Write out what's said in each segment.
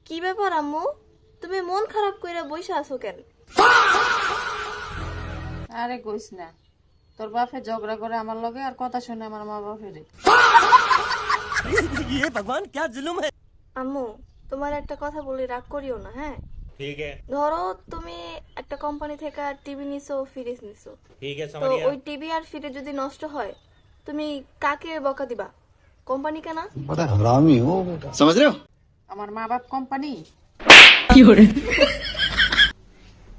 কি ব্যাপার আম্মু, তুমি মন খারাপ কইরা বইসা আছো কেন? আরে কইস না, তোর বাপে ঝগড়া করে আমার লগে আর কথা শুনে আমার মা বাপেরে। ये भगवान क्या जुल्म है। আম্মু, তোমার একটা কথা বলি, রাগ করিও না, হ্যাঁ? ठीक है ধরো তুমি একটা কোম্পানি থেকে টিভি নিছো, ফ্রিজ নিছো, ठीक है তো समझ गया। ওই টিভি আর ফ্রিজ যদি নষ্ট হয়, তুমি কাকে বকা দিবা? কোম্পানিকে না? बड़ा हरामी हो बेटा। समझ रहे हो? আমার মা বাপ কোম্পানি।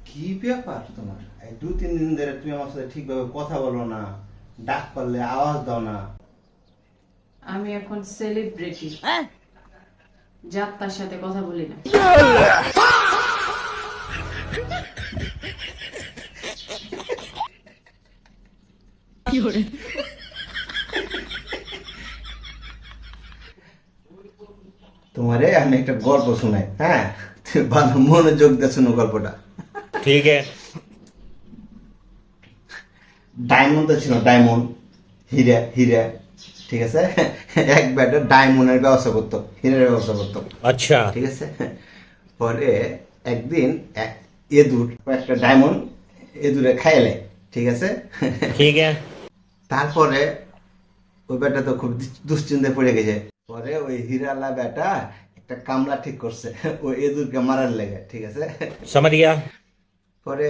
কি ব্যাপার তোমার? এই 2-3 দিন ধরে তুমি আমার সাথে ঠিকভাবে কথা বলো না, ডাক পারলে আওয়াজ দাও না। আমি এখন সেলিব্রিটি, যার তার সাথে কথা বলি না। তোমারে আমি একটা গল্প শোনাই, হ্যাঁ? তুমি ভালো মনোযোগ দিয়ে শোনো গল্পটা। ठीक है ডায়মন্ড ছিল, ডায়মন্ড, হীরা, হীরা, ঠিক আছে? এক ব্যাটা ডায়মন্ডের ব্যবসা করতো, হীরার ব্যবসা করতো, अच्छा ঠিক আছে? পরে একদিন এক এদুর একটা ডায়মন্ড এদুরে খাইলে, ঠিক আছে? ठीक है তারপরে ওই বেটা তো খুব দুশ্চিন্তায় পড়ে গেছে। পরে ওই হিরালা বেটা একটা কামলা ঠিক করছে ওই এদুরকে মারার লেগে, ঠিক আছে? समझ गया। পরে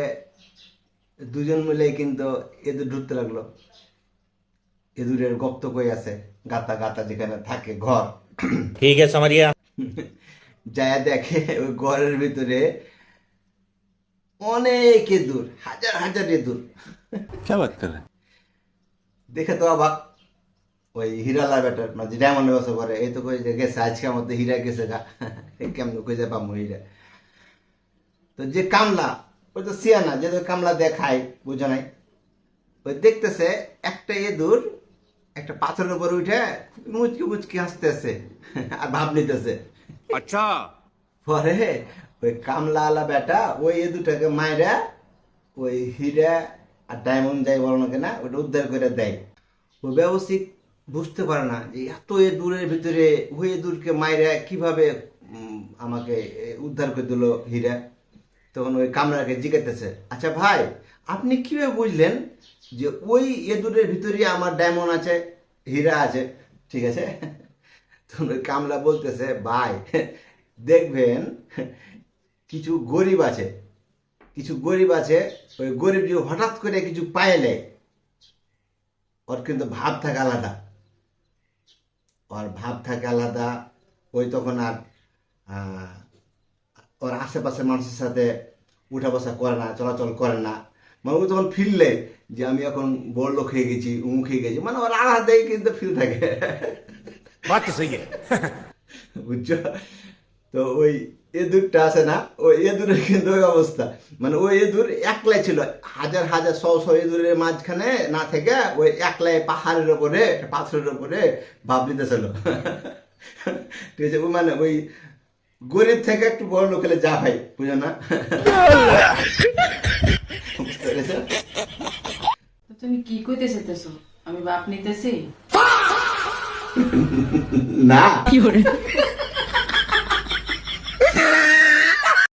দুজন মিলে কিন্তু এদুর ঢুকতে লাগলো। এদুরের গপ্ত কই আছে, গাতা গাতা যেখানে থাকে ঘর, ठीक है समझ गया। যায় দেখে ওই ঘরের ভিতরে অনেক এদুর, হাজার হাজার এদুর। क्या बात कर रहे हैं? দেখে তো অবাক ওই হিরালা বেটার, মানে যে ডায়মন্ড ব্যবসা করে, এই তো কই যে গেছে আজকে মধ্যে হীরা গেছে গা, কেমন কই যে পাবো হীরা। তো যে কামলা, ওই তো সিয়ানা, যে তো কামলা দেখায়, বুঝো নাই? ওই দেখতেছে একটা এদুর একটা পাথরের উপর উঠে মুচকি মুচকি হাসতেছে আর ভাব নিতেছে। अच्छा পরে ওই কামলা আলা বেটা ওই এদুটাকে মাইরা ওই হীরা আর ডায়মন্ড যাই বলো না কেনা, ওটা উদ্ধার করে দেয়। ওই ব্যবসায়িক বুঝতে পারে না যে এত দূরের ভিতরে ওই দূরকে মাইরা কিভাবে আমাকে উদ্ধার করে দিল হীরা। তখন ওই কামরাকে জিজ্ঞাসা, আচ্ছা ভাই, আপনি কিভাবে বুঝলেন যে ওই এদুরের ভিতরে আমার ডায়মন্ড আছে, হীরা আছে, ঠিক আছে? তখন ওই কামলা বলতেছে, ভাই দেখবেন কিছু গরিব আছে, কিছু গরিব আছে, ওই গরিব যে হঠাৎ করে কিছু পাইলে ওর কিন্তু ভাব থাকে আলাদা, ওর ভাব থাকে আলাদা। ওই তখন আর ওর আশেপাশের মানুষের সাথে উঠা বসা করে না, চলাচল করে না। মানে ও তখন ফিরলে যে আমি এখন বড় লোক হয়ে গেছি, উমুক হয়ে গেছি, মানে ওর আলাদাই কিন্তু ফিল থাকে। बात तो सही है। বুঝছো? তো ওই এদুরটা আছে না, ওই এদুরের কিন্তু ওই অবস্থা, মানে ওই এদুর একলাই ছিল, হাজার হাজার শো এদুরের মাঝখানে না থেকে ওই একলাই পাহাড়ের ওপরে, পাথরের ওপরে ভাব নিতেছিল, ঠিক আছে? ও মানে ওই গরিব থেকে একটু বড় লোক হলে যা ভাই, বুঝো না? বুঝতে পেরেছো? তো তুমি কি কইতে চাইতেছো? আমি বাপ নিতেছি না